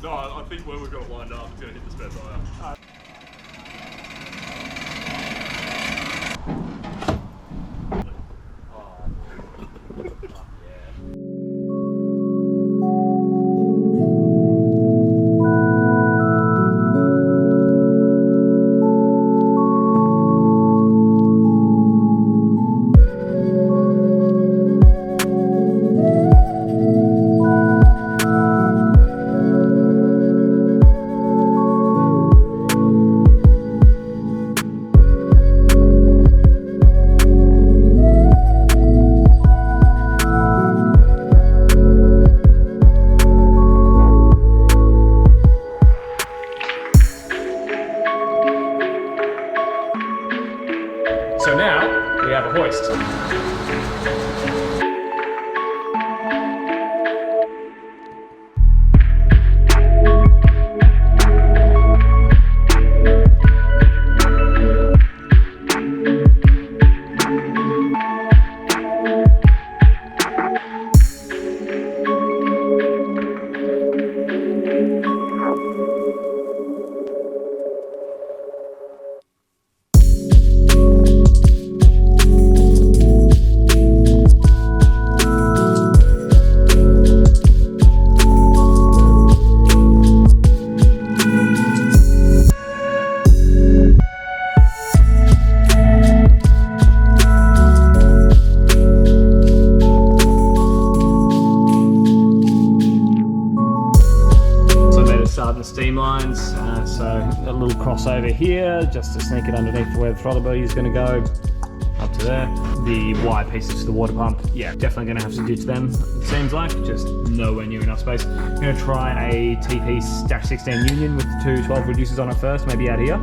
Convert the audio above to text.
No, I think when we've got it lined up, it's going to hit the spare tyre. So now we have a hoist. The steam lines, so a little crossover here just to sneak it underneath where the throttle body is going to go up to there. The wire pieces to the water pump, yeah, definitely going to have to ditch them, it seems like, just nowhere near enough space. I'm going to try a TP-16 union with the two 12 reducers on it first, maybe out here.